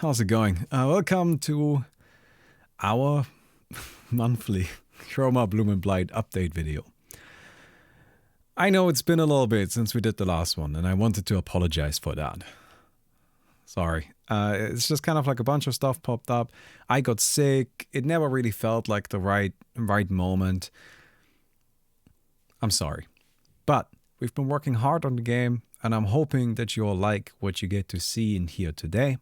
how's it going? Welcome to our monthly Chroma, Bloom and Blight update video. I know it's been a little bit since we did the last one, and I wanted to apologize for that. Sorry. It's just kind of like a bunch of stuff popped up. I got sick. It never really felt like the right moment. I'm sorry. But we've been working hard on the game, and I'm hoping that you all like what you get to see and hear today.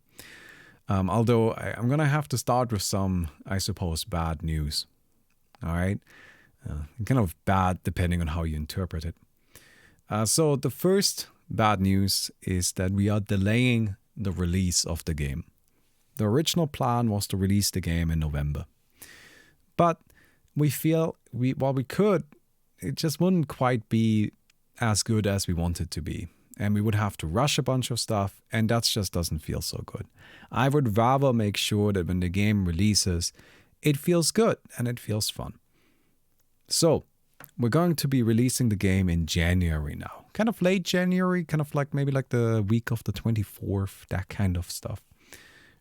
Although I'm going to have to start with some, I suppose, bad news. All right? Kind of bad depending on how you interpret it. So the first bad news is that we are delaying the release of the game. The original plan was to release the game in November. But we feel, while we could, it just wouldn't quite be as good as we want it to be. And we would have to rush a bunch of stuff, and that just doesn't feel so good. I would rather make sure that when the game releases, it feels good and it feels fun. So, we're going to be releasing the game in January now. Kind of late January, kind of like maybe like the week of the 24th, that kind of stuff.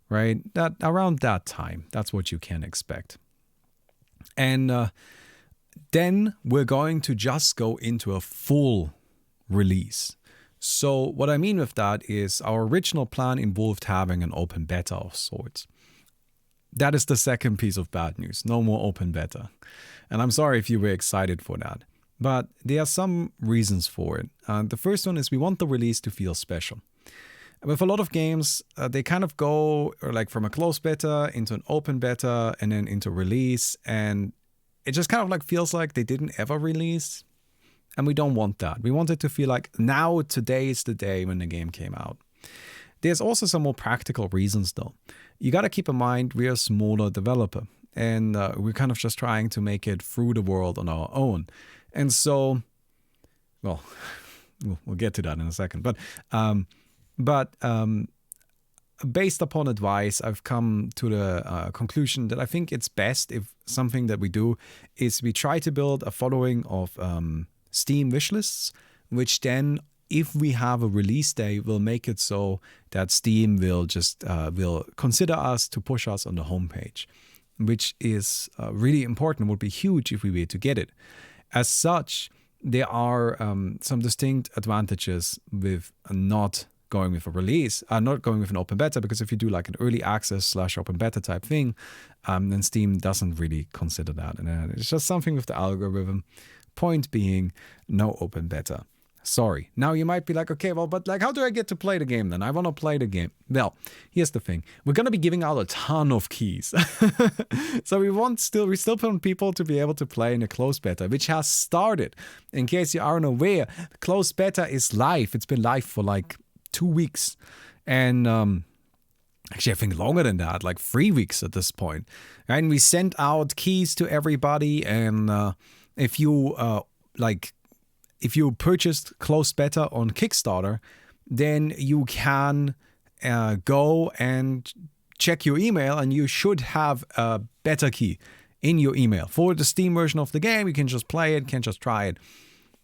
Right? Around that time, that's what you can expect. And then we're going to just go into a full release. So what I mean with that is our original plan involved having an open beta of sorts. That is the second piece of bad news. No more open beta. And I'm sorry if you were excited for that. But there are some reasons for it. The first one is we want the release to feel special. With a lot of games, they kind of go like from a closed beta into an open beta and then into release. And it just kind of like feels like they didn't ever release. And we don't want that. We want it to feel like now, today is the day when the game came out. There's also some more practical reasons though. You got to keep in mind we're a smaller developer. And we're kind of just trying to make it through the world on our own. And so, well, we'll get to that in a second. But based upon advice, I've come to the conclusion that I think it's best if something that we do is we try to build a following of Steam wishlists, which then, if we have a release day, will make it so that Steam will just will consider us to push us on the homepage, which is really important. Would be huge if we were to get it. As such, there are some distinct advantages with not going with a release, not going with an open beta, because if you do like an early access / open beta type thing, then Steam doesn't really consider that. And it's just something with the algorithm. Point being, no open beta. Sorry. Now you might be like, okay, well, but like, how do I get to play the game then? I want to play the game. Well, here's the thing. We're going to be giving out a ton of keys. So we still want people to be able to play in a closed beta, which has started. In case you aren't aware, closed beta is live. It's been live for like 2 weeks. And actually, I think longer than that, like 3 weeks at this point. And we sent out keys to everybody. And if you purchased closed beta on Kickstarter, then you can go and check your email, and you should have a beta key in your email. For the Steam version of the game, you can just play it, can just try it.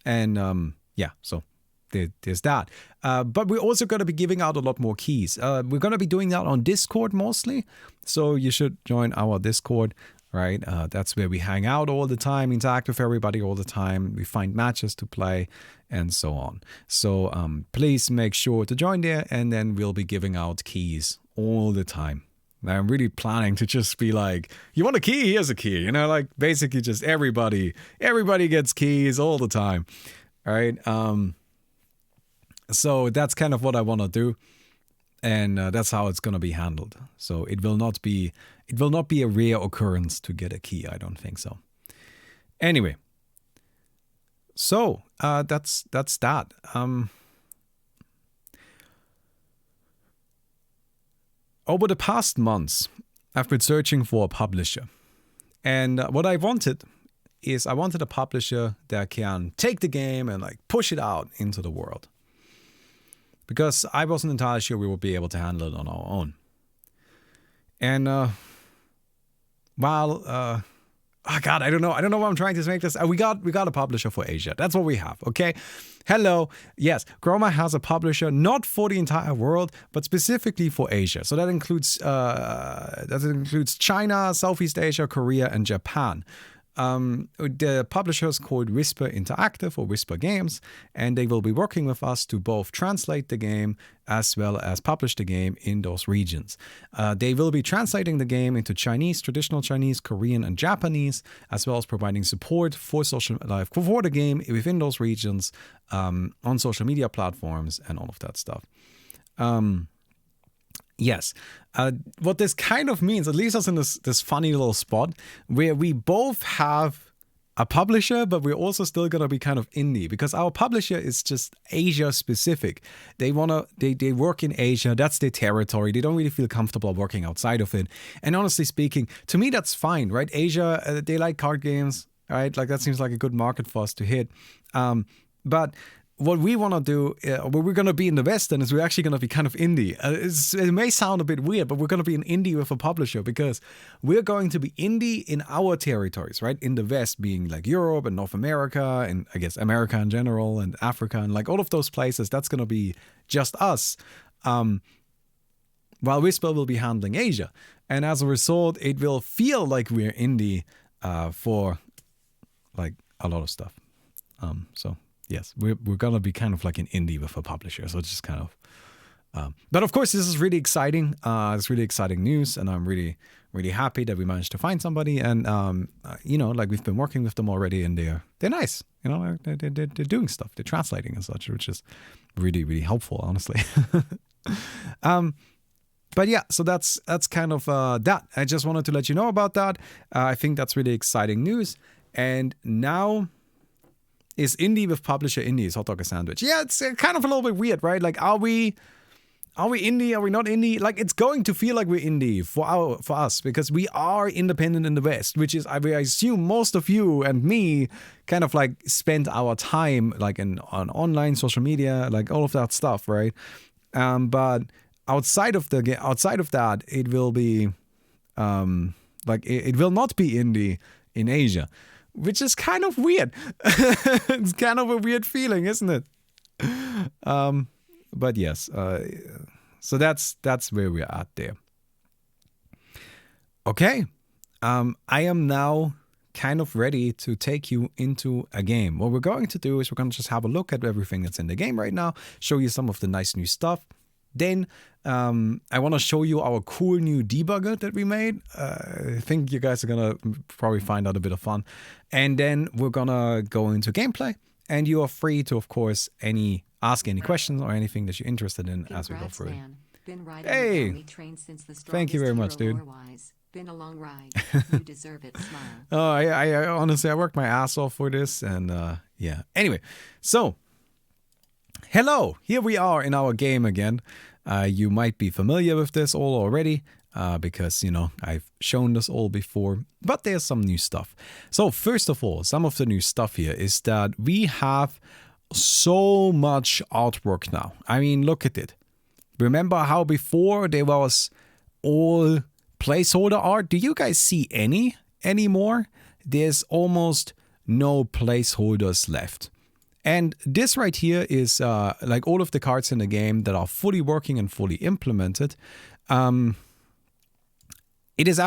And yeah, so there's that. But we're also going to be giving out a lot more keys. We're going to be doing that on Discord mostly. So you should join our Discord. Right, that's where we hang out all the time, interact with everybody all the time. We find matches to play and so on. So please make sure to join there, and then we'll be giving out keys all the time. I'm really planning to just be like, you want a key? Here's a key. You know, like basically just everybody gets keys all the time. All right. So that's kind of what I want to do. And that's how it's going to be handled. So it will not be a rare occurrence to get a key. I don't think so. Anyway, so that's that. Over the past months, I've been searching for a publisher, and what I wanted a publisher that can take the game and like push it out into the world. Because I wasn't entirely sure we would be able to handle it on our own. And while Oh God, I don't know what I'm trying to make this. We got a publisher for Asia. That's what we have. Okay. Hello. Yes, Chroma has a publisher not for the entire world, but specifically for Asia. So that includes China, Southeast Asia, Korea, and Japan. The publisher is called Whisper Interactive or Whisper Games, and they will be working with us to both translate the game as well as publish the game in those regions. They will be translating the game into Chinese, traditional Chinese, Korean, and Japanese, as well as providing support for social life for the game within those regions, on social media platforms and all of that stuff. Yes. What this kind of means, it leaves us in this funny little spot where we both have a publisher, but we're also still going to be kind of indie because our publisher is just Asia specific. They work in Asia. That's their territory. They don't really feel comfortable working outside of it. And honestly speaking, to me, that's fine, right? Asia, they like card games, right? Like that seems like a good market for us to hit. But what we want to do, where we're going to be in the West, is we're actually going to be kind of indie. It may sound a bit weird, but we're going to be an indie with a publisher because we're going to be indie in our territories, right? In the West, being like Europe and North America, and I guess America in general, and Africa, and like all of those places. That's going to be just us. While Whisper will be handling Asia. And as a result, it will feel like we're indie for like a lot of stuff. So yes, we're going to be kind of like an indie with a publisher. So it's just kind of... but of course, this is really exciting. It's really exciting news. And I'm really, really happy that we managed to find somebody. And, like we've been working with them already and they're nice. They're doing stuff. They're translating and such, which is really, really helpful, honestly. But yeah, so that's kind of that. I just wanted to let you know about that. I think that's really exciting news. And now... is indie with publisher indie is hot dog a sandwich? Yeah, it's kind of a little bit weird, right? Like, are we indie? Are we not indie? Like, it's going to feel like we're indie for us because we are independent in the West, which is I assume most of you and me kind of like spend our time like on online social media, like all of that stuff, right? But outside of that, it will be it will not be indie in Asia. Which is kind of weird. It's kind of a weird feeling, isn't it? But yes, so that's where we're at there. Okay, I am now kind of ready to take you into a game. What we're going to do is we're going to just have a look at everything that's in the game right now, show you some of the nice new stuff. Then I want to show you our cool new debugger that we made. I think you guys are going to probably find out a bit of fun. And then we're going to go into gameplay. And you are free to, of course, ask any questions or anything that you're interested in as we go through it. Hey! Thank you very much, dude. Been a long ride. You deserve it. Smile. Oh, I honestly, I worked my ass off for this. And yeah. Anyway, so... hello, here we are in our game again. You might be familiar with this all already because, I've shown this all before, but there's some new stuff. So first of all, some of the new stuff here is that we have so much artwork now. I mean, look at it. Remember how before there was all placeholder art? Do you guys see any anymore? There's almost no placeholders left. And this right here is like all of the cards in the game that are fully working and fully implemented. It is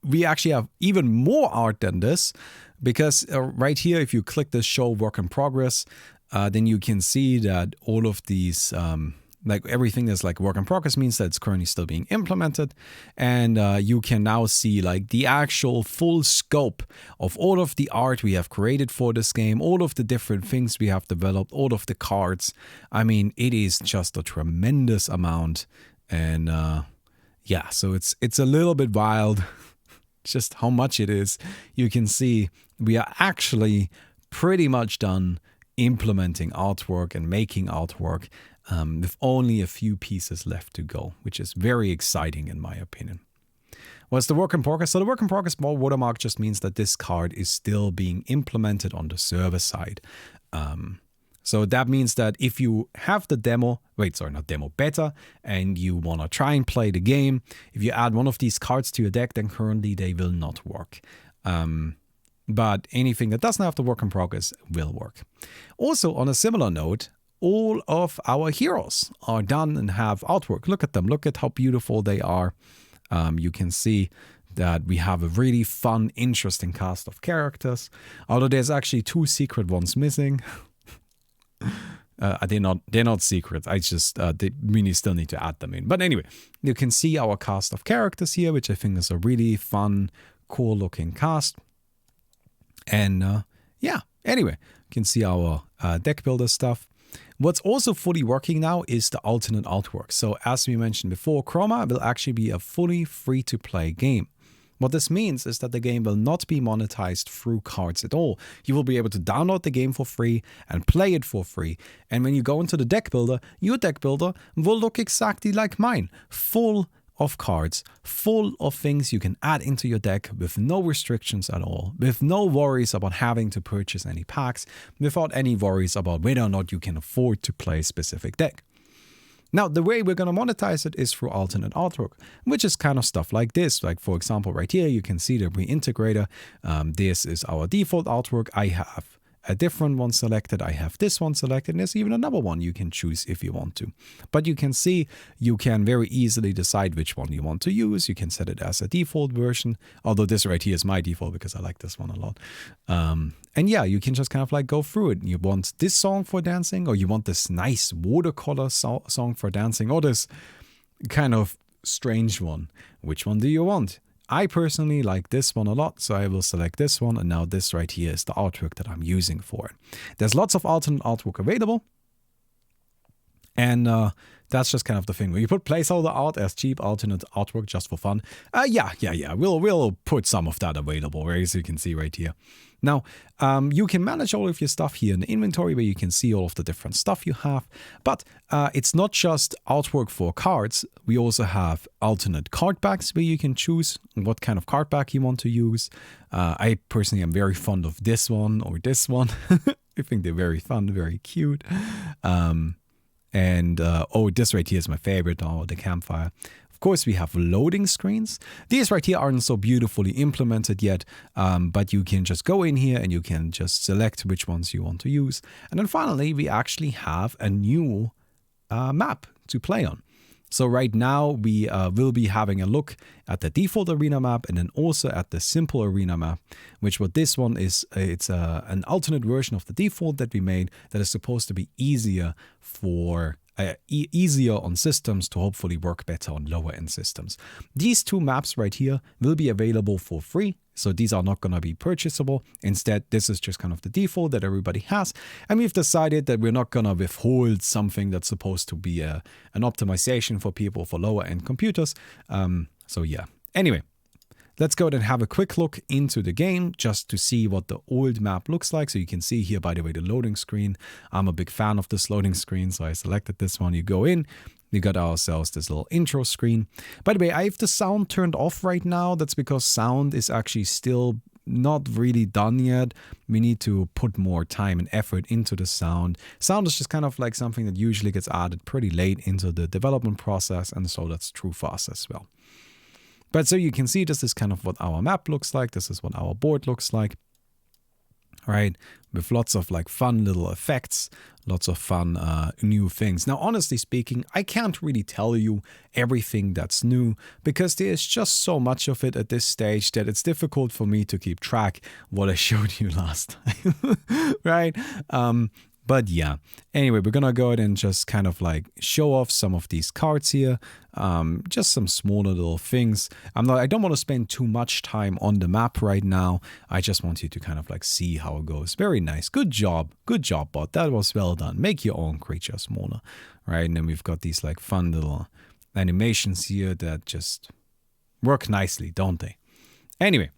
we actually have even more art than this because right here, if you click this show work in progress, then you can see that all of these, like everything that's like work in progress means that it's currently still being implemented. And you can now see like the actual full scope of all of the art we have created for this game, all of the different things we have developed, all of the cards. I mean, it is just a tremendous amount. And yeah, so it's a little bit wild just how much it is. You can see we are actually pretty much done implementing artwork and making artwork. With only a few pieces left to go, which is very exciting in my opinion. What's the work in progress? So the work in progress small watermark just means that this card is still being implemented on the server side. So that means that if you have the beta, and you want to try and play the game, if you add one of these cards to your deck, then currently they will not work. but anything that doesn't have the work in progress will work. Also, on a similar note, all of our heroes are done and have artwork. Look at them. Look at how beautiful they are. You can see that we have a really fun, interesting cast of characters. Although there's actually 2 secret ones missing. They're not secret. We still need to add them in. But anyway, you can see our cast of characters here, which I think is a really fun, cool looking cast. And yeah, anyway, you can see our deck builder stuff. What's also fully working now is the alternate artwork. So as we mentioned before, Chroma will actually be a fully free-to-play game. What this means is that the game will not be monetized through cards at all. You will be able to download the game for free and play it for free. And when you go into the deck builder, your deck builder will look exactly like mine, full of cards, full of things you can add into your deck with no restrictions at all, with no worries about having to purchase any packs, without any worries about whether or not you can afford to play a specific deck. Now, the way we're going to monetize it is through alternate artwork, which is kind of stuff like this. Like, for example, right here, you can see the reintegrator. This is our default artwork. I have a different one selected. I have this one selected. And there's even another one you can choose if you want to. But you can see you can very easily decide which one you want to use. You can set it as a default version, although this right here is my default because I like this one a lot. And yeah, you can just kind of like go through it. You want this song for dancing, or you want this nice watercolor song for dancing, or this kind of strange one. Which one do you want? I personally like this one a lot, so I will select this one, and now this right here is the artwork that I'm using for it. There's lots of alternate artwork available, and that's just kind of the thing. When you put placeholder art as cheap alternate artwork just for fun, yeah, we'll put some of that available, as you can see right here. Now, you can manage all of your stuff here in the inventory where you can see all of the different stuff you have. But it's not just artwork for cards. We also have alternate card backs where you can choose what kind of card back you want to use. I personally am very fond of this one or this one. I think they're very fun, very cute. Oh, this right here is my favorite, the campfire. Of course, we have loading screens. These right here aren't so beautifully implemented yet, but you can just go in here and you can just select which ones you want to use. And then finally, we actually have a new map to play on. So right now, we will be having a look at the default arena map and then also at the simple arena map, which what this one is, it's an alternate version of the default that we made that is supposed to be easier for easier on systems to hopefully work better on lower end systems. These 2 maps right here will be available for free. So these are not going to be purchasable. Instead, this is just kind of the default that everybody has. And we've decided that we're not going to withhold something that's supposed to be an optimization for people for lower end computers. So yeah, anyway. Let's go ahead and have a quick look into the game just to see what the old map looks like. So you can see here, by the way, the loading screen. I'm a big fan of this loading screen, so I selected this one. You go in, we got ourselves this little intro screen. By the way, I have the sound turned off right now. That's because sound is actually still not really done yet. We need to put more time and effort into the sound. Sound is just kind of like something that usually gets added pretty late into the development process, and so that's true for us as well. But so you can see this is kind of what our map looks like. This is what our board looks like. Right, with lots of like fun little effects, lots of fun new things. Now, honestly speaking, I can't really tell you everything that's new because there's just so much of it at this stage that it's difficult for me to keep track what I showed you last time, right? But yeah, anyway, we're going to go ahead and just kind of like show off some of these cards here. Just some smaller little things. I don't want to spend too much time on the map right now. I just want you to kind of like see how it goes. Very nice. Good job, bot. That was well done. Make your own creature smaller, right? And then we've got these like fun little animations here that just work nicely, don't they? Anyway.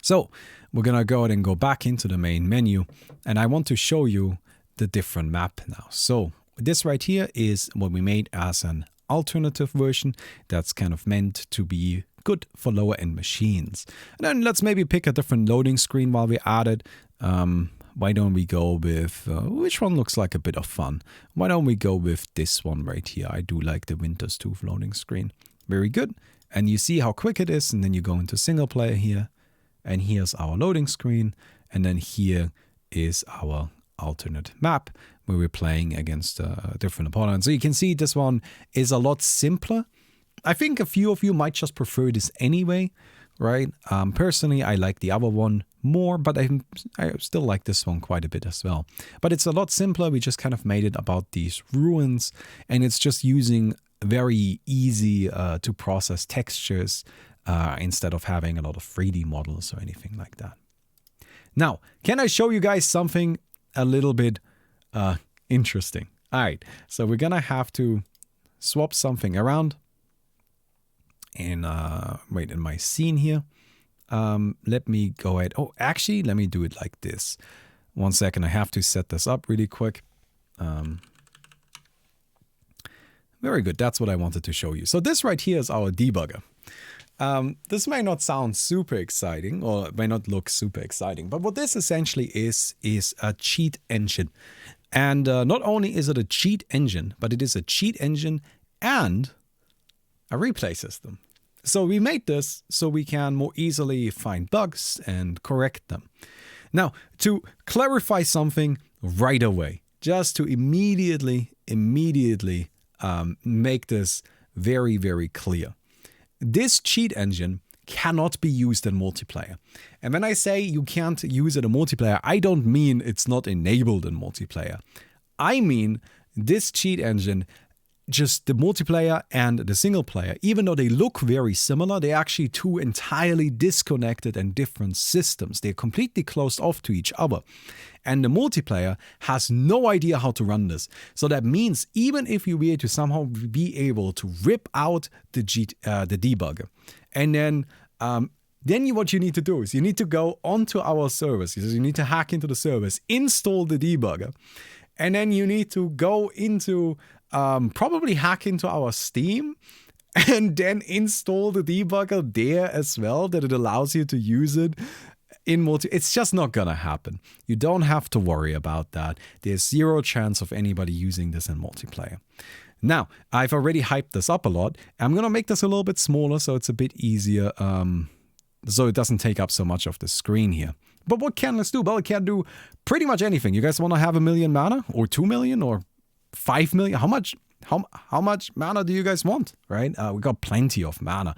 So we're going to go ahead and go back into the main menu, and I want to show you the different map now. So this right here is what we made as an alternative version that's kind of meant to be good for lower end machines. And then let's maybe pick a different loading screen while we're at it. Why don't we go with, which one looks like a bit of fun? Why don't we go with this one right here? I do like the Winter's Tooth loading screen. Very good. And you see how quick it is, and then you go into single player here. and here's our loading screen, and then here is our alternate map where we're playing against different opponents. So you can see this one is a lot simpler. I think a few of you might just prefer this anyway, right? Personally, I like the other one more, but I still like this one quite a bit as well. But it's a lot simpler. We just kind of made it about these ruins, and it's just using very easy to process textures instead of having a lot of 3D models or anything like that. Now, can I show you guys something a little bit interesting? All right, so we're gonna have to swap something around in in my scene here. Let me go ahead. Oh, actually, let me do it like this. 1 second, I have to set this up really quick. Very good, that's what I wanted to show you. So this right here is our debugger. This may not sound super exciting, or it may not look super exciting, but what this essentially is a cheat engine. And not only is it a cheat engine, but it is a cheat engine and a replay system. So we made this so we can more easily find bugs and correct them. Now, to clarify something right away, just to immediately make this very, very clear. This cheat engine cannot be used in multiplayer. And when I say you can't use it in multiplayer, I don't mean it's not enabled in multiplayer. I mean this cheat engine, just the multiplayer and the single player, even though they look very similar, they're actually two entirely disconnected and different systems. They're completely closed off to each other. And the multiplayer has no idea how to run this. So that means even if you were to somehow be able to rip out the debugger, and then what you need to do is you need to go onto our servers. You need to hack into the servers, install the debugger, and then you need to go into probably hack into our Steam and then install the debugger there as well, that it allows you to use it in It's just not gonna happen. You don't have to worry about that. There's zero chance of anybody using this in multiplayer. Now, I've already hyped this up a lot. I'm gonna make this a little bit smaller so it's a bit easier, so it doesn't take up so much of the screen here. But what can this do? Well, it can do pretty much anything. You guys want to have 1 million mana, or 2 million, or 5 million? How much mana do you guys want, right? We got plenty of mana.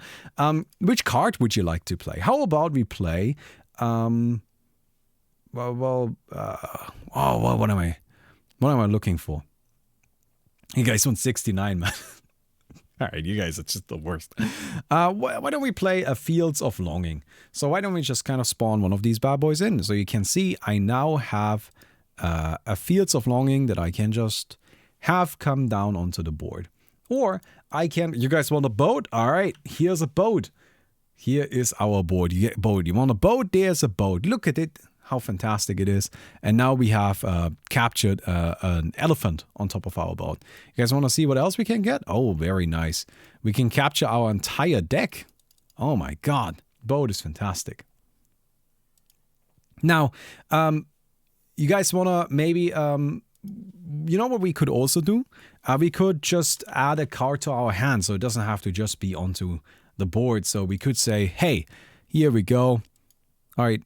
Which card would you like to play? How about we play what am I looking for? You guys want 69, man. All right, you guys are just the worst. Why don't we play a Fields of Longing? So why don't we just kind of spawn one of these bad boys in? So you can see I now have a Fields of Longing that I can just have come down onto the board. Or I can, you guys want a boat? All right, here's a boat. Here is our board. You want a boat? There's a boat. Look at it, how fantastic it is. And now we have captured an elephant on top of our boat. You guys want to see what else we can get? Oh, very nice. We can capture our entire deck. Oh my god, boat is fantastic. Now, you guys want to maybe, you know what we could also do? We could just add a card to our hand so it doesn't have to just be onto the board. So we could say, hey, here we go. All right,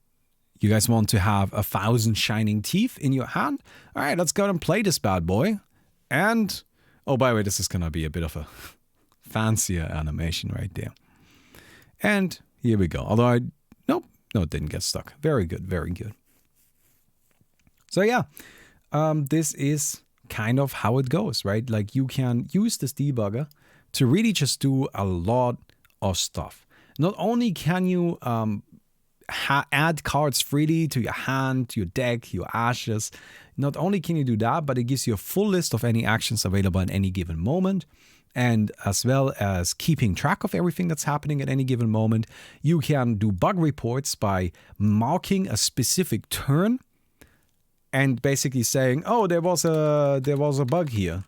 you guys want to have 1,000 shining teeth in your hand? All right, let's go and play this bad boy. And, oh, by the way, this is going to be a bit of a fancier animation right there. And here we go. Although no, it didn't get stuck. Very good, very good. So yeah, this is kind of how it goes, right? Like you can use this debugger to really just do a lot of stuff. Not only can you add cards freely to your hand, to your deck, your ashes. Not only can you do that, but it gives you a full list of any actions available at any given moment. And as well as keeping track of everything that's happening at any given moment. You can do bug reports by marking a specific turn and basically saying, oh, there was a bug here.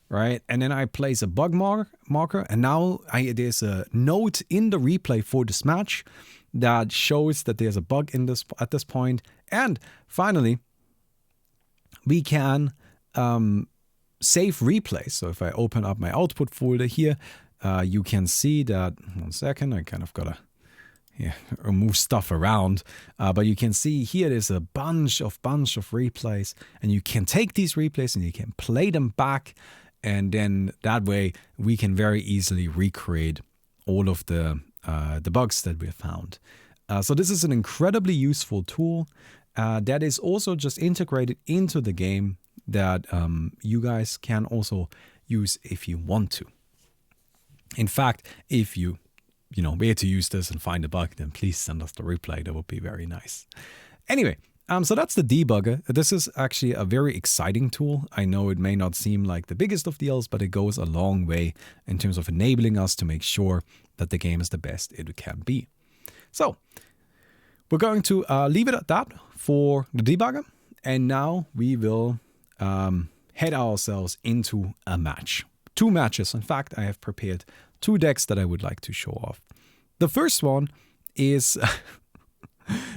Right, and then I place a bug marker, and now there's a note in the replay for this match that shows that there's a bug at this point. And finally, we can save replays. So if I open up my output folder here, you can see that. 1 second, I kind of gotta move stuff around. But you can see here there's a bunch of replays, and you can take these replays and you can play them back, and then that way we can very easily recreate all of the bugs that we found. So this is an incredibly useful tool that is also just integrated into the game that you guys can also use if you want to. In fact, if you where to use this and find a bug, then please send us the replay. That would be very nice. Anyway, so that's the debugger. This is actually a very exciting tool. I know it may not seem like the biggest of deals, but it goes a long way in terms of enabling us to make sure that the game is the best it can be. So we're going to leave it at that for the debugger. And now we will head ourselves into a match. 2 matches. In fact, I have prepared 2 decks that I would like to show off. The first one is,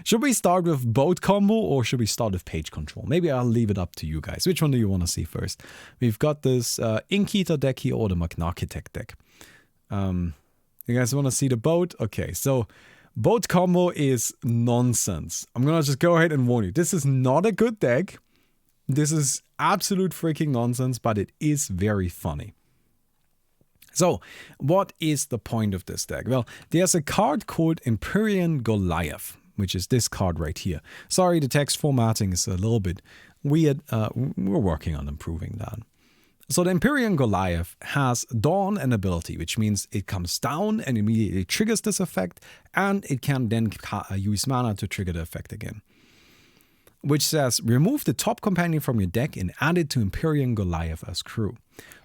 should we start with boat combo or should we start with page control? Maybe I'll leave it up to you guys. Which one do you want to see first? We've got this Ink Eater deck here or the Architect deck. You guys want to see the boat? Okay, so boat combo is nonsense. I'm going to just go ahead and warn you. This is not a good deck. This is absolute freaking nonsense, but it is very funny. So, what is the point of this deck? Well, there's a card called Empyrean Goliath, which is this card right here. Sorry, the text formatting is a little bit weird. We're working on improving that. So the Empyrean Goliath has Dawn and ability, which means it comes down and immediately triggers this effect, and it can then use mana to trigger the effect again. Which says, remove the top companion from your deck and add it to Empyrean Goliath as crew.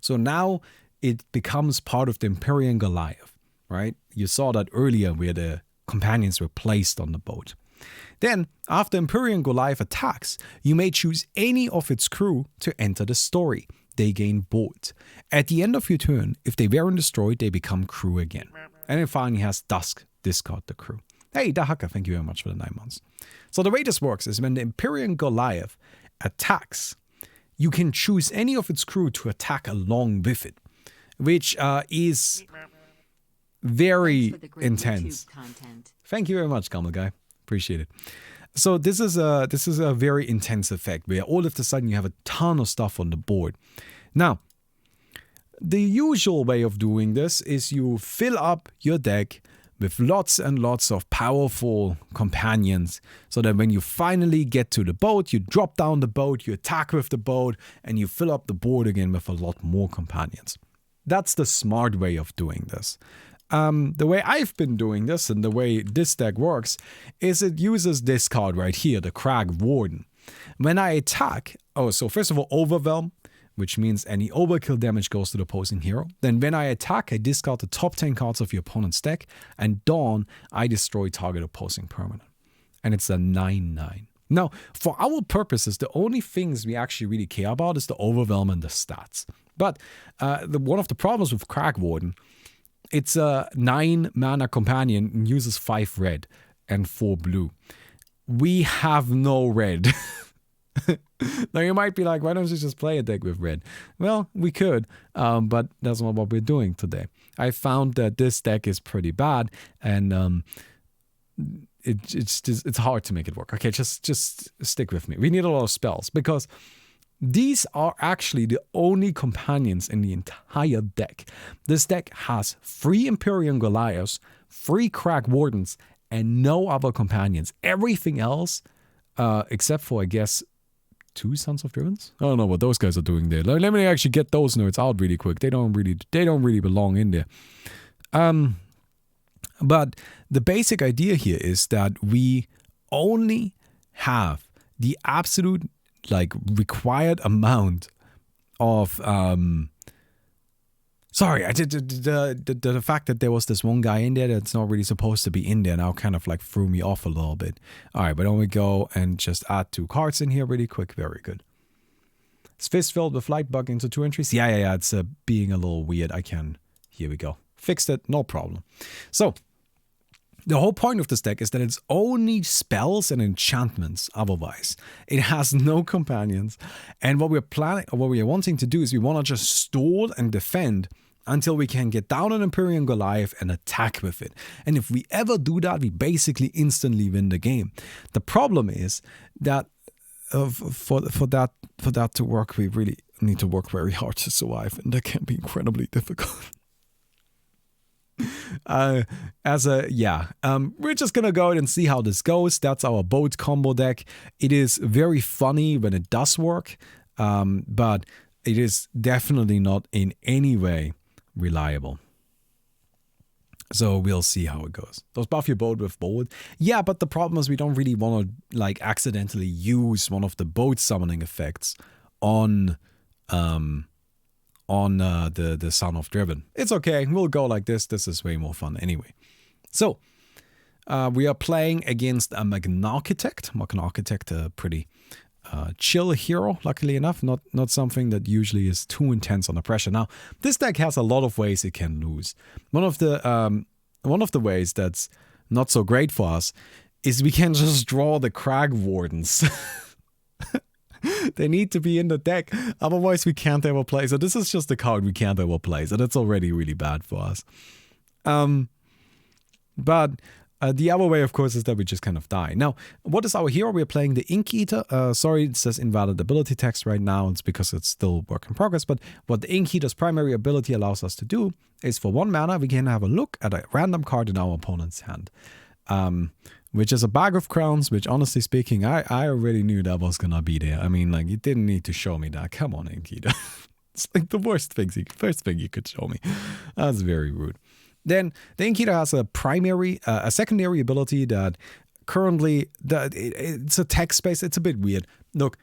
So now it becomes part of the Empyrean Goliath, right? You saw that earlier where the companions were placed on the boat. Then, after Empyrean Goliath attacks, you may choose any of its crew to enter the story. They gain boat. At the end of your turn, if they weren't destroyed, they become crew again. And it finally has Dusk, discard the crew. Hey, Dahaka, thank you very much for the 9 months. So the way this works is when the Empyrean Goliath attacks, you can choose any of its crew to attack along with it, which is very intense. Thank you very much, Camel Guy. Appreciate it. So this is a very intense effect where all of a sudden you have a ton of stuff on the board. Now, the usual way of doing this is you fill up your deck with lots and lots of powerful companions so that when you finally get to the boat, you drop down the boat, you attack with the boat, and you fill up the board again with a lot more companions. That's the smart way of doing this. The way I've been doing this and the way this deck works is it uses this card right here, the Crag Warden. When I attack, so first of all, Overwhelm, which means any overkill damage goes to the opposing hero. Then when I attack, I discard the top 10 cards of your opponent's deck, and Dawn, I destroy target opposing permanent. And it's a 9/9. Now, for our purposes, the only things we actually really care about is the Overwhelm and the stats. But one of the problems with Crag Warden, it's a 9 mana companion and uses 5 red and 4 blue. We have no red. Now you might be like, why don't you just play a deck with red? Well, we could, but that's not what we're doing today. I found that this deck is pretty bad, and it's hard to make it work. Okay, just stick with me. We need a lot of spells because these are actually the only companions in the entire deck. This deck has 3 Empyrean Goliaths, 3 Crag Wardens, and no other companions. Everything else, except for, I guess, 2 Sons of Dragons? I don't know what those guys are doing there. Let me actually get those nerds out really quick. They don't really belong in there. But the basic idea here is that we only have the absolute required amount of sorry, I did the fact that there was this one guy in there that's not really supposed to be in there now kind of threw me off a little bit. All right, but then we go and just add 2 cards in here really quick. Very good. Is fist filled with light bug into 2 entries? Yeah. It's being a little weird. Here we go. Fixed it. No problem. So the whole point of this deck is that it's only spells and enchantments otherwise. It has no companions. And what we're wanting to do is we want to just stall and defend until we can get down on Empyrean Goliath and attack with it. And if we ever do that, we basically instantly win the game. The problem is that for that to work, we really need to work very hard to survive, and that can be incredibly difficult. We're just gonna go ahead and see how this goes. That's our boat combo deck. It is very funny when it does work, but it is definitely not in any way reliable. So we'll see how it goes. Does buff your boat with bolt? Yeah, but the problem is we don't really want to like accidentally use one of the boat summoning effects on the Son of Driven. It's okay. We'll go like this. This is way more fun anyway. So we are playing against a Magnarchitect. Magnarchitect, a pretty chill hero, luckily enough. Not something that usually is too intense under pressure. Now, this deck has a lot of ways it can lose. One of the ways that's not so great for us is we can just draw the Crag Wardens. They need to be in the deck, otherwise we can't ever play. So this is just a card we can't ever play, so that's already really bad for us. But the other way, of course, is that we just kind of die. Now, what is our hero? We're playing the Ink Eater. Sorry, it says invalid ability text right now. It's because it's still work in progress. But what the Ink Eater's primary ability allows us to do is for 1 mana, we can have a look at a random card in our opponent's hand. Which is a bag of crowns, which honestly speaking, I already knew that was gonna be there. I mean, like, you didn't need to show me that. Come on, Ink Eater. It's like the first thing you could show me. That's very rude. Then the Ink Eater has a secondary ability that currently, it's a text-based, it's a bit weird. Look,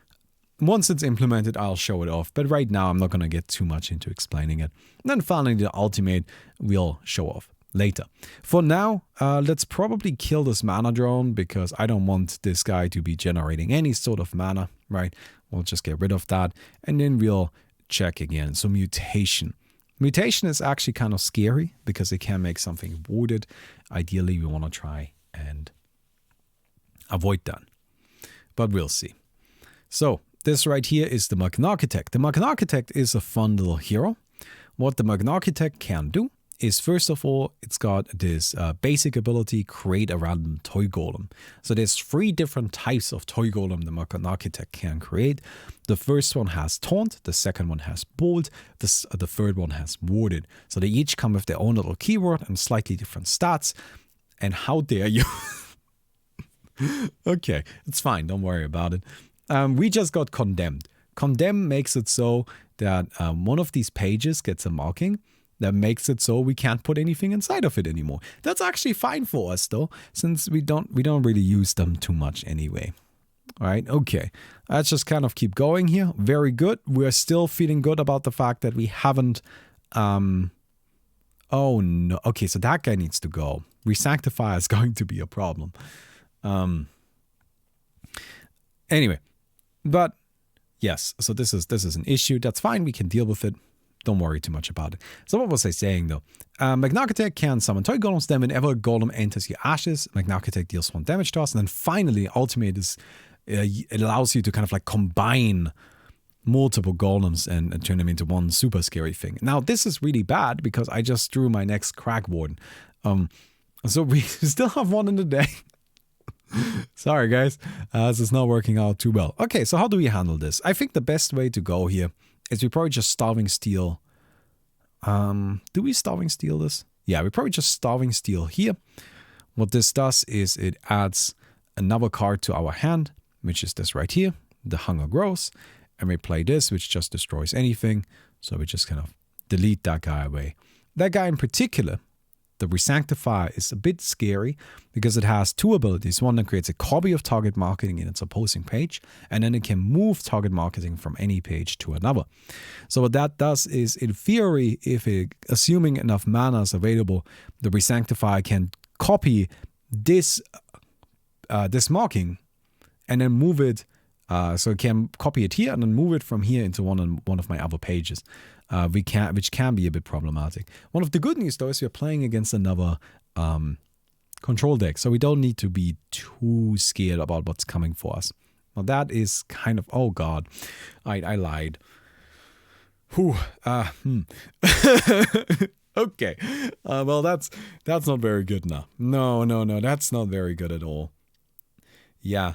once it's implemented, I'll show it off, but right now I'm not gonna get too much into explaining it. And then finally the ultimate we'll show off later. For now, let's probably kill this mana drone because I don't want this guy to be generating any sort of mana, right? We'll just get rid of that and then we'll check again. So mutation. Mutation is actually kind of scary because it can make something warded. Ideally, we want to try and avoid that. But we'll see. So this right here is the Magnarchitect. The Magnarchitect is a fun little hero. What the Magnarchitect can do is, first of all, it's got this basic ability, create a random toy golem. So there's 3 different types of toy golem the Magnarchitect can create. The first one has taunt, the second one has bolt, the third one has warded. So they each come with their own little keyword and slightly different stats. And how dare you? Okay, it's fine, don't worry about it. We just got condemned. Condemn makes it so that one of these pages gets a marking that makes it so we can't put anything inside of it anymore. That's actually fine for us though, since we don't really use them too much anyway. All right, okay. Let's just kind of keep going here. Very good. We're still feeling good about the fact that we haven't... oh no. Okay, so that guy needs to go. Resanctify is going to be a problem. Anyway, but yes, so this is an issue. That's fine. We can deal with it. Don't worry too much about it. So what was I saying though? Magnarchitect can summon toy golems. Then whenever a golem enters your ashes, Magnarchitect deals 1 damage to us. And then finally, ultimate is it allows you to kind of like combine multiple golems and turn them into one super scary thing. Now this is really bad because I just drew my next Crag Warden. So we still have 1 in the deck. Sorry guys, this is not working out too well. Okay, so how do we handle this? I think the best way to go here is we probably just Starving Steel. Do we Starving Steel this? Yeah, we probably just Starving Steel here. What this does is it adds another card to our hand, which is this right here, the Hunger Grows. And we play this, which just destroys anything. So we just kind of delete that guy away. That guy in particular, the Resanctify, is a bit scary because it has 2 abilities. One that creates a copy of target marketing in its opposing page, and then it can move target marketing from any page to another. So what that does is, in theory, if assuming enough mana is available, the Resanctify can copy this marking and then move it. So it can copy it here and then move it from here into one of my other pages. Which can be a bit problematic. One of the good news though is we're playing against another control deck, so we don't need to be too scared about what's coming for us. Well, that is kind of, oh god, I lied. Whew. Okay. Well, that's not very good now. No, that's not very good at all. Yeah.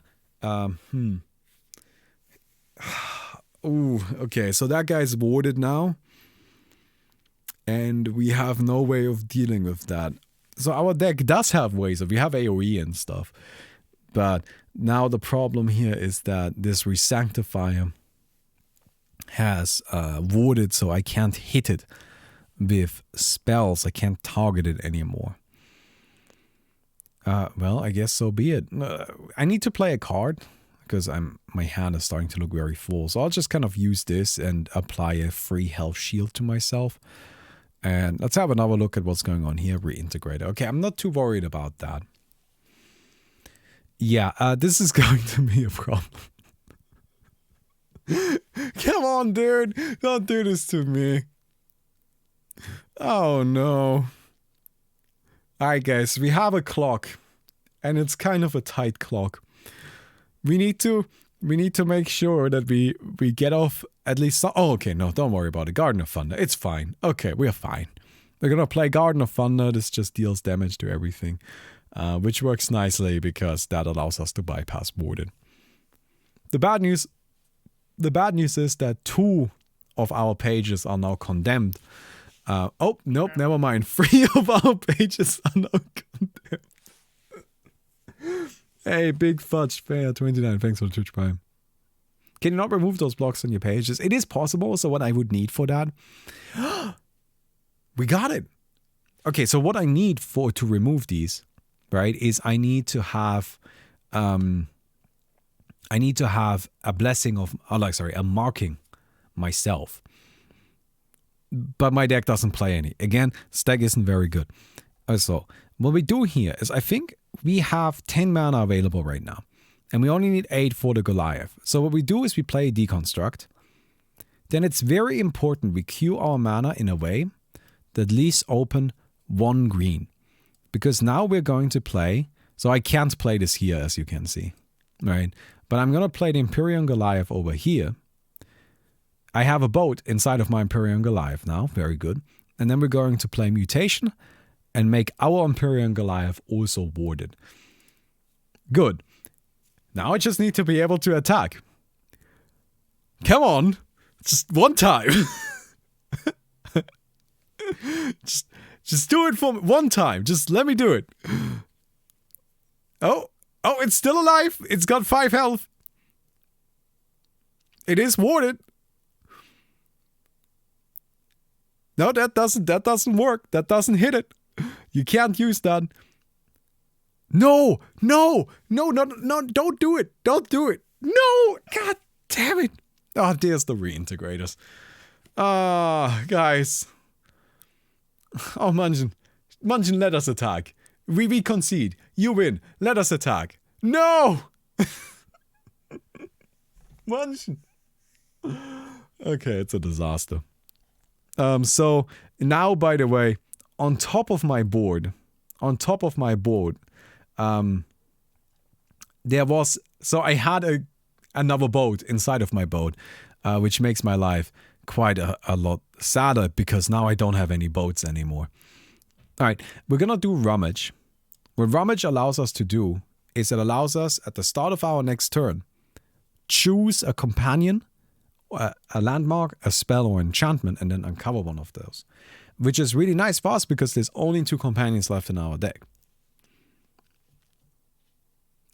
Ooh, okay, so that guy's warded now. And we have no way of dealing with that. So our deck does have ways of, we have AoE and stuff. But now the problem here is that this Resanctifier has warded, so I can't hit it with spells. I can't target it anymore. Well, I guess so be it. I need to play a card because my hand is starting to look very full. So I'll just kind of use this and apply a free health shield to myself. And let's have another look at what's going on here. Reintegrator. Okay, I'm not too worried about that. Yeah, this is going to be a problem. Come on, dude. Don't do this to me. Oh, no. Alright, guys. We have a clock. And it's kind of a tight clock. We need to make sure that we get off at least some... Oh, okay. No, don't worry about it. Garden of Thunder. It's fine. Okay, we're fine. We're gonna play Garden of Thunder. This just deals damage to everything. Which works nicely because that allows us to bypass warded. The bad news is that 2 of our pages are now condemned. Oh, nope, never mind. 3 of our pages are now condemned. Hey, Big Fudge Fair 29, thanks for the Twitch Prime. Can you not remove those blocks on your pages? It is possible, so what I would need for that... We got it! Okay, so what I need to remove these, right, is I need to have a blessing of... a marking myself. But my deck doesn't play any. Again, this deck isn't very good. So, what we do here is I think we have 10 mana available right now. And we only need 8 for the Goliath. So what we do is we play Deconstruct. Then it's very important we queue our mana in a way that leaves open 1 green. Because now we're going to play... So I can't play this here, as you can see. Right? But I'm going to play the Empyrean Goliath over here. I have a boat inside of my Empyrean Goliath now. Very good. And then we're going to play Mutation and make our Empyrean Goliath also warded. Good. Now I just need to be able to attack. Come on. Just one time. just do it for me. One time. Just let me do it. Oh, it's still alive. It's got 5 health. It is warded. No, that doesn't work. That doesn't hit it. You can't use that. No, don't do it. Don't do it. No, god damn it. Oh, there's the reintegrators. Guys. Oh, Munchen, let us attack. We concede. You win. Let us attack. No! Munchen. Okay, it's a disaster. So, now, by the way, on top of my board, there was... So, I had another boat inside of my boat, which makes my life quite a lot sadder because now I don't have any boats anymore. Alright, we're gonna do Rummage. What Rummage allows us to do is it allows us, at the start of our next turn, choose a companion, a landmark, a spell or enchantment, and then uncover one of those. Which is really nice for us because there's only 2 companions left in our deck.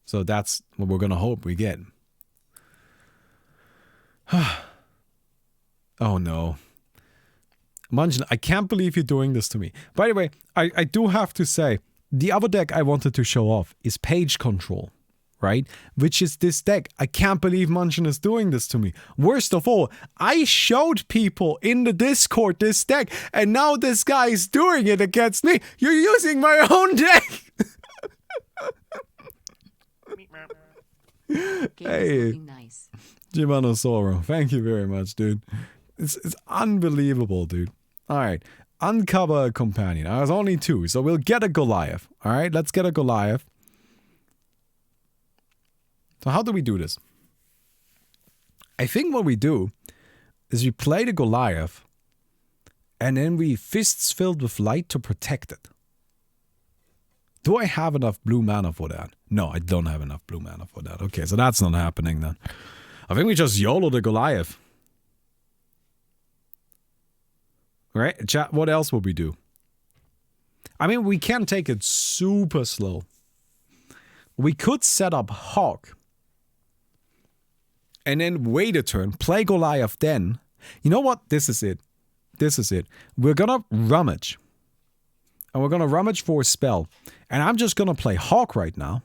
So that's what we're gonna hope we get. Oh no. Munchen, I can't believe you're doing this to me. By the way, I do have to say, the other deck I wanted to show off is Page Control, right? Which is this deck. I can't believe Munchen is doing this to me. Worst of all, I showed people in the Discord this deck, and now this guy is doing it against me. You're using my own deck! Hey, nice. Gimanosoro, thank you very much, dude. It's unbelievable, dude. Alright, uncover a companion. There's only 2, so we'll get a Goliath. Alright, let's get a Goliath. So how do we do this? I think what we do is we play the Goliath, and then we fists filled with light to protect it. Do I have enough blue mana for that? No, I don't have enough blue mana for that. Okay, so that's not happening then. I think we just YOLO the Goliath. Right? Chat, what else would we do? I mean, we can take it super slow. We could set up Hawk. And then wait a turn, play Goliath then. You know what? This is it. This is it. We're gonna rummage. And we're gonna rummage for a spell. And I'm just gonna play Hawk right now.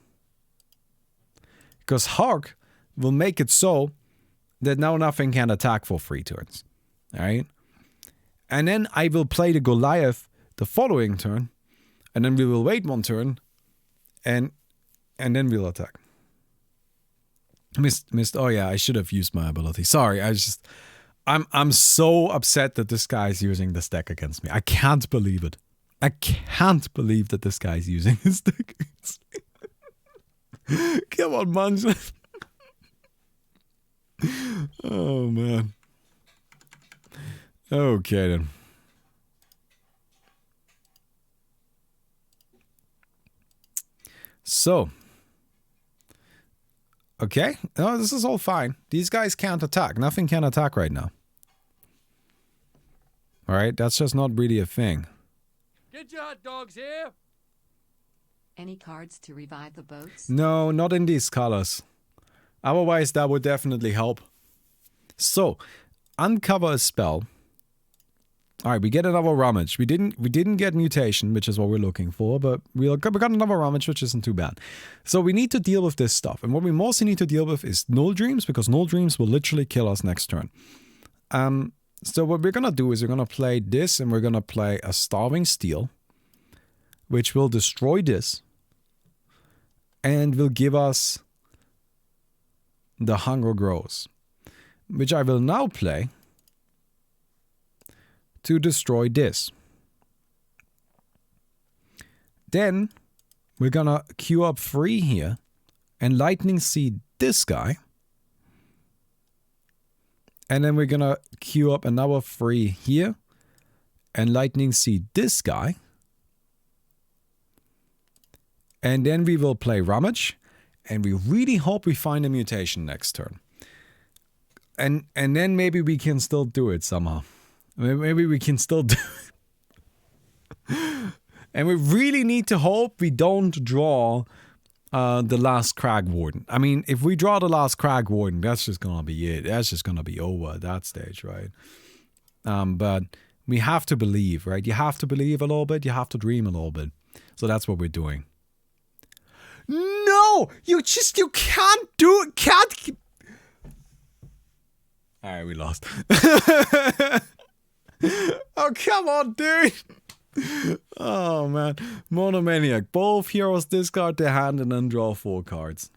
Because Hawk will make it so that now nothing can attack for 3 turns. Alright? And then I will play the Goliath the following turn. And then we will wait 1 turn. And then we'll attack. Missed. Oh yeah, I should have used my ability. Sorry, I'm so upset that this guy's using this deck against me. I can't believe it. I can't believe that this guy's using his deck against me. Come on, man. Oh man. Okay then. So. Okay. No, this is all fine. These guys can't attack. Nothing can attack right now. Alright, that's just not really a thing. Get your hot dogs here. Any cards to revive the boats? No, not in these colors. Otherwise, that would definitely help. So, uncover a spell. Alright, we get another rummage. We didn't get mutation, which is what we're looking for, but we got another rummage, which isn't too bad. So we need to deal with this stuff. And what we mostly need to deal with is Null Dreams, because Null Dreams will literally kill us next turn. So what we're gonna do is we're gonna play this, and we're gonna play a Starving Steel, which will destroy this, and will give us the Hunger Grows, which I will now play to destroy this. Then we're gonna queue up 3 here and Lightning Seed this guy. And then we're gonna queue up another 3 here and Lightning Seed this guy. And then we will play Rummage, and we really hope we find a mutation next turn. And then maybe we can still do it somehow. Maybe we can still do it. And we really need to hope we don't draw the last Crag Warden. I mean, if we draw the last Crag Warden, that's just gonna be it. That's just gonna be over at that stage, right? But we have to believe, right? You have to believe a little bit. You have to dream a little bit. So that's what we're doing. No! You can't do it. Can't. Alright, we lost. Oh, come on, dude. Oh, man. Monomaniac. Both heroes discard their hand and then draw 4 cards.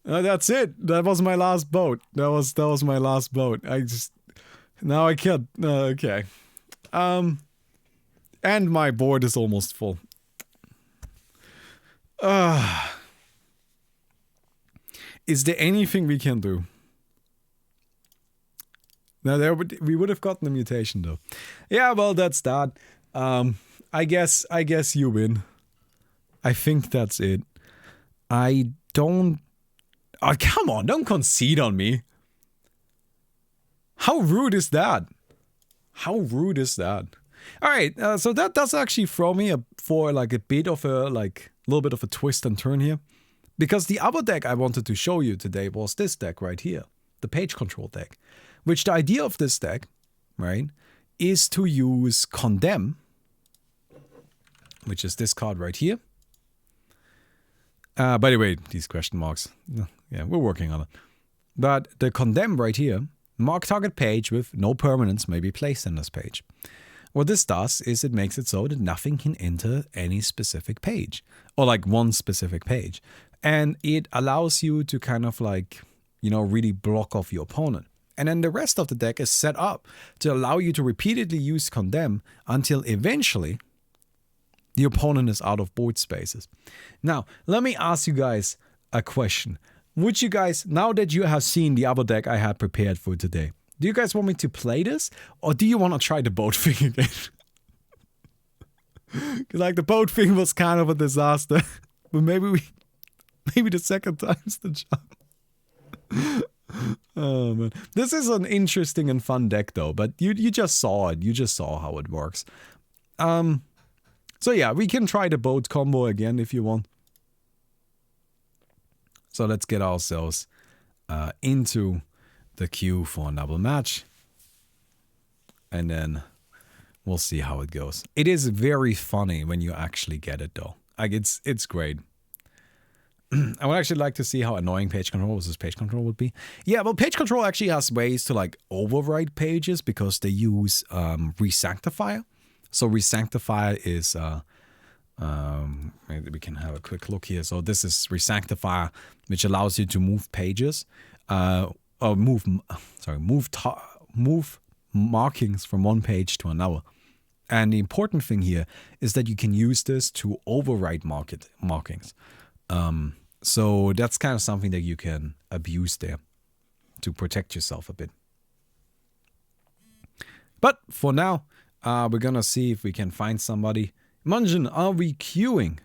That's it. That was my last boat. That was my last boat. Now I can't. Okay. And my board is almost full. Is there anything we can do? Now we would have gotten the mutation though. Yeah, well, that's that. I guess you win. I think that's it. I don't. Oh, come on! Don't concede on me. How rude is that? How rude is that? All right, so that does actually throw me for like a bit of a little bit of a twist and turn here, because the other deck I wanted to show you today was this deck right here, the Page Control deck. Which the idea of this deck, right, is to use Condemn, which is this card right here. By the way, these question marks, yeah, we're working on it. But the Condemn right here, mark target page with no permanents may be placed in this page. What this does is it makes it so that nothing can enter any specific page, or like one specific page. And it allows you to kind of like, really block off your opponent. And then the rest of the deck is set up to allow you to repeatedly use Condemn until eventually the opponent is out of board spaces. Now, let me ask you guys a question. would you guys, now that you have seen the other deck I had prepared for today, do you guys want me to play this? Or do you want to try the boat thing again? Like, the boat thing was kind of a disaster. But maybe the second time's the charm. Oh, man. This is an interesting and fun deck, though. But you just saw it. You just saw how it works. So yeah, we can try the boat combo again if you want. So let's get ourselves into the queue for another match. And then we'll see how it goes. It is very funny when you actually get it, though. Like, it's great. I would actually like to see how annoying page control versus page control would be. Yeah, well, page control actually has ways to, like, overwrite pages because they use Resanctifier. So Resanctifier is, maybe we can have a quick look here. So this is Resanctifier, which allows you to move pages, or move markings from one page to another. And the important thing here is that you can use this to overwrite markings. So that's kind of something that you can abuse there to protect yourself a bit. But for now, we're gonna see if we can find somebody. Munjin, are we queuing?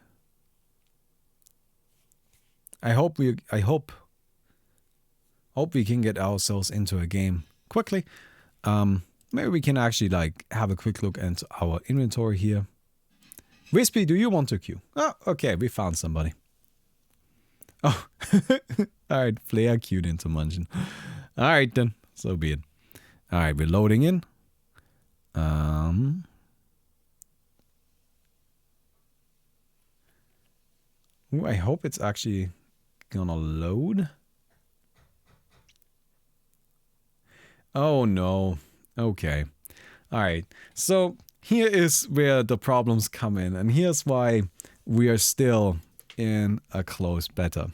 I hope we can get ourselves into a game quickly. Maybe we can actually, like, have a quick look into our inventory here. Wispy, do you want to queue? Oh, okay, we found somebody. Oh, alright, Flair queued into Munjin. Alright then, so be it. Alright, we're loading in. Ooh, I hope it's actually gonna load. Oh no. Okay. Alright. So here is where the problems come in, and here's why we are still in a closed beta.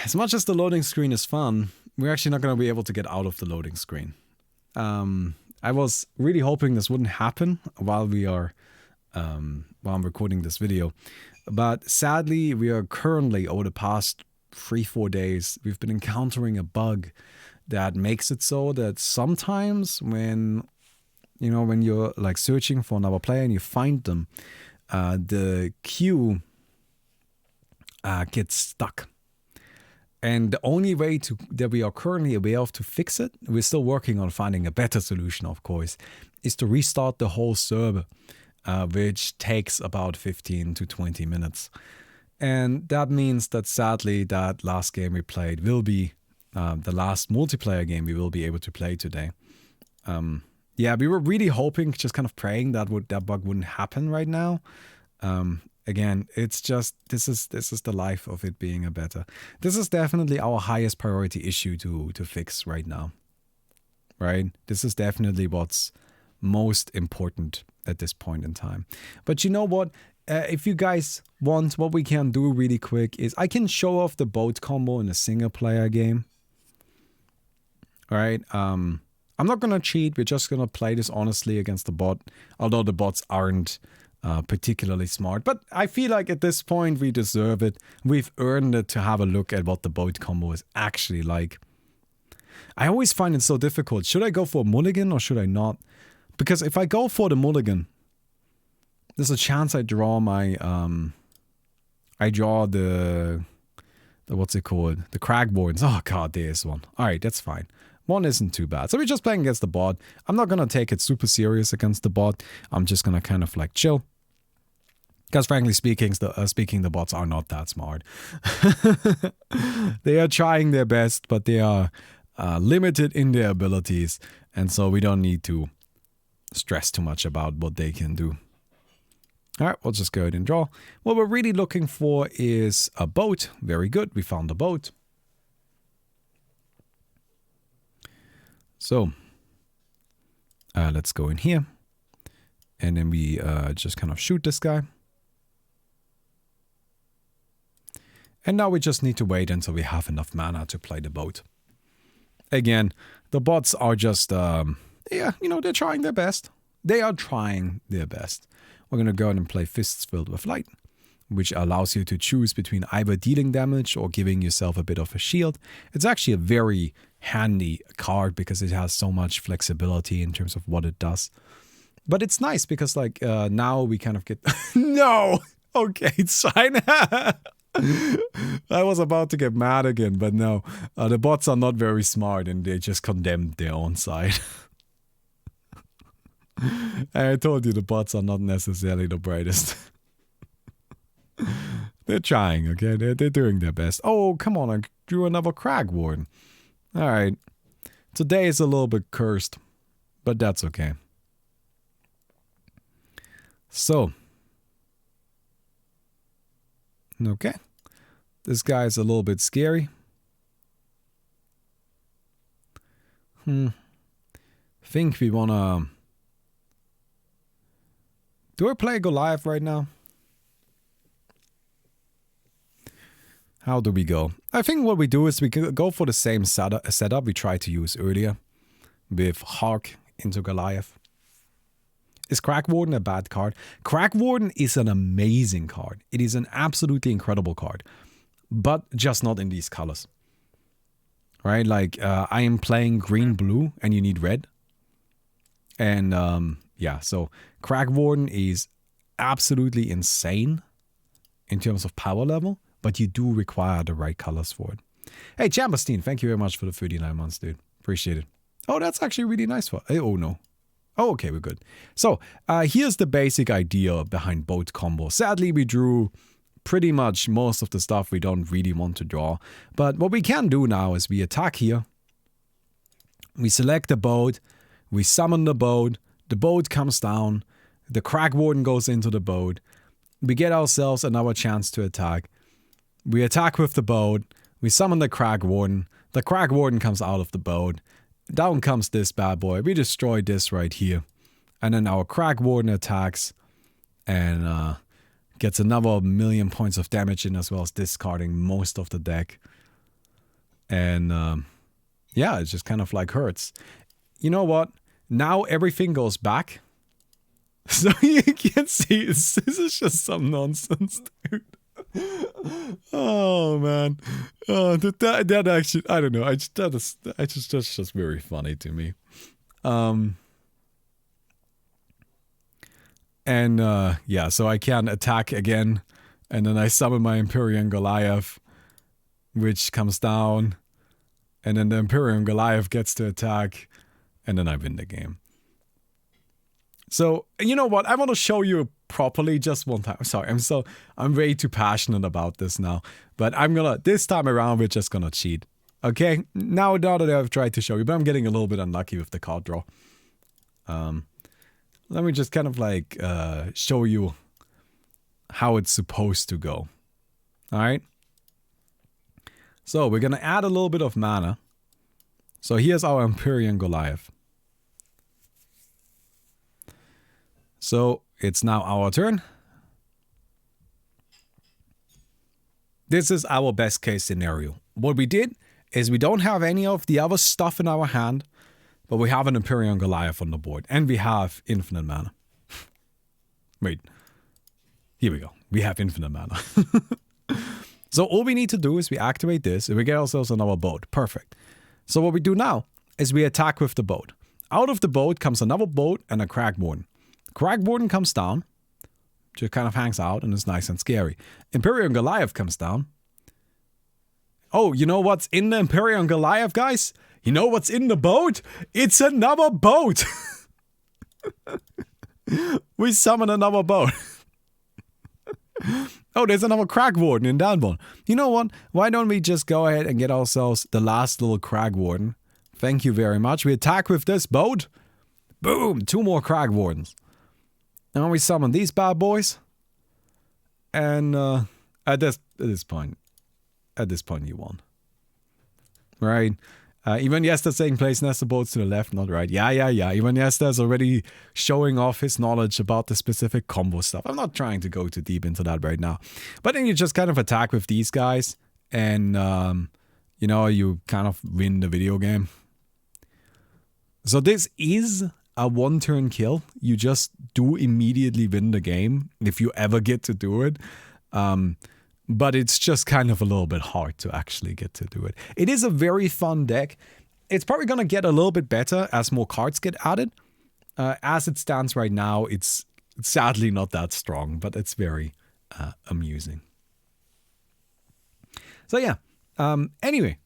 As much as the loading screen is fun, we're actually not going to be able to get out of the loading screen. I was really hoping this wouldn't happen while I'm recording this video. But sadly, we are currently, over the past 3-4 days, we've been encountering a bug that makes it so that sometimes when you're, like, searching for another player and you find them, the queue gets stuck. And the only way that we are currently aware of to fix it, we're still working on finding a better solution, of course, is to restart the whole server, which takes about 15 to 20 minutes. And that means that sadly that last game we played will be the last multiplayer game we will be able to play today. Yeah, we were really hoping, just kind of praying that bug wouldn't happen right now. Again, it's just, this is the life of it being a beta. This is definitely our highest priority issue to fix right now. Right? This is definitely what's most important at this point in time. But you know what? If you guys want, what we can do really quick is I can show off the boat combo in a single player game. Alright, I'm not gonna cheat, we're just gonna play this honestly against the bot, although the bots aren't particularly smart. But I feel like at this point we deserve it. We've earned it to have a look at what the boat combo is actually like. I always find it so difficult. Should I go for a mulligan or should I not? Because if I go for the mulligan, there's a chance I draw my, the what's it called? The Cragborns. Oh god, there's one. Alright, that's fine. One isn't too bad. So we're just playing against the bot. I'm not gonna take it super serious against the bot. I'm just gonna kind of, like, chill. Because frankly speaking, the bots are not that smart. They are trying their best, but they are limited in their abilities. And so we don't need to stress too much about what they can do. Alright, we'll just go ahead and draw. What we're really looking for is a boat. Very good, we found a boat. So, let's go in here. And then we just kind of shoot this guy. And now we just need to wait until we have enough mana to play the boat. Again, the bots are just, yeah, you know, they're trying their best. They are trying their best. We're going to go ahead and play Fists Filled with Light. which allows you to choose between either dealing damage or giving yourself a bit of a shield. It's actually a very handy card because it has so much flexibility in terms of what it does. But it's nice because like now we kind of get... No! Okay, it's fine. I was about to get mad again, but no. The bots are not very smart and they just condemned their own side. I told you the bots are not necessarily the brightest. They're trying, okay? They're doing their best. Oh, come on, I drew another Crag Warden. Alright. Today is a little bit cursed, but that's okay. So. Okay. This guy is a little bit scary. Think we wanna... Do I play Goliath right now? How do we go? I think what we do is we go for the same setup we tried to use earlier. With Hawk into Goliath. Is Crag Warden a bad card? Crag Warden is an amazing card. It is an absolutely incredible card. But just not in these colors. Right? Like, I am playing green-blue and you need red. And, yeah, so Crag Warden is absolutely insane in terms of power level. But you do require the right colors for it. Hey, Chamberstein, thank you very much for the 39 months, dude. Appreciate it. Oh, that's actually really nice for... Oh, no. Oh, okay, we're good. So, here's the basic idea behind both combos. Sadly, we drew pretty much most of the stuff we don't really want to draw. But what we can do now is we attack here. We select the boat. We summon the boat comes down. The Crag Warden goes into the boat. We get ourselves another chance to attack. We attack with the boat. We summon the Crag Warden. The Crag Warden comes out of the boat. Down comes this bad boy. We destroy this right here. And then our Crag Warden attacks. And gets another 1,000,000 points of damage in as well as discarding most of the deck. And yeah, it just kind of like hurts. You know what? Now everything goes back. So you can see this is just some nonsense, dude. Oh man, that actually, I don't know. That's just very funny to me. Yeah, so I can attack again, and then I summon my Empyrean Goliath, which comes down, and then the Empyrean Goliath gets to attack, and then I win the game. So, you know what? I want to show you properly just one time. Sorry, I'm way too passionate about this now. But this time around, we're just gonna cheat. Okay? Now that I've tried to show you, but I'm getting a little bit unlucky with the card draw. Let me just kind of like show you how it's supposed to go. Alright? So, we're gonna add a little bit of mana. So, here's our Empyrean Goliath. So, it's now our turn. This is our best case scenario. What we did is we don't have any of the other stuff in our hand, but we have an Empyrean Goliath on the board. And we have infinite mana. Wait. Here we go. We have infinite mana. So all we need to do is we activate this and we get ourselves another boat. Perfect. So what we do now is we attack with the boat. Out of the boat comes another boat and a Crag Warden. Crag Warden comes down, just kind of hangs out and is nice and scary. Empyrean Goliath comes down. Oh, you know what's in the Empyrean Goliath, guys? You know what's in the boat? It's another boat! We summon another boat. Oh, there's another Crag Warden in that one. You know what? Why don't we just go ahead and get ourselves the last little Crag Warden? Thank you very much. We attack with this boat. Boom! 2 more Crag Wardens. And we summon these bad boys. And at this point you won. Right? Even Yesta's saying place Nesta boats to the left, not right. Yeah. Even Yesta's already showing off his knowledge about the specific combo stuff. I'm not trying to go too deep into that right now. But then you just kind of attack with these guys. And, you know, you kind of win the video game. So this is a 1-turn kill. You just do immediately win the game if you ever get to do it. But it's just kind of a little bit hard to actually get to do it. It is a very fun deck. It's probably going to get a little bit better as more cards get added. As it stands right now, it's sadly not that strong, but it's very amusing. So yeah, anyway.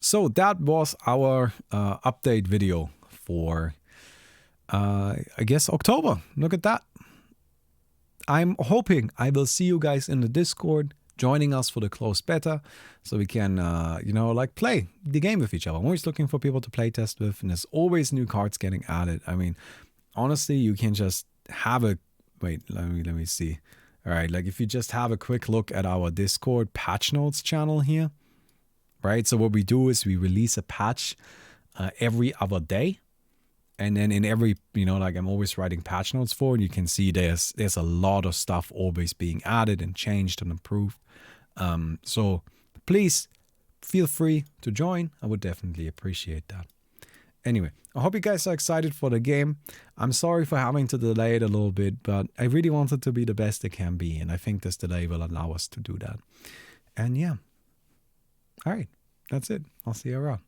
So that was our update video for, I guess, October. Look at that. I'm hoping I will see you guys in the Discord, joining us for the closed beta, so we can, play the game with each other. I'm always looking for people to play test with, and there's always new cards getting added. I mean, honestly, you can just have a... Wait, let me see. All right, like if you just have a quick look at our Discord patch notes channel here, right? So what we do is we release a patch every other day. And then in every, I'm always writing patch notes for, and you can see there's a lot of stuff always being added and changed and improved. So please feel free to join. I would definitely appreciate that. Anyway, I hope you guys are excited for the game. I'm sorry for having to delay it a little bit, but I really want it to be the best it can be. And I think this delay will allow us to do that. And yeah. All right. That's it. I'll see you around.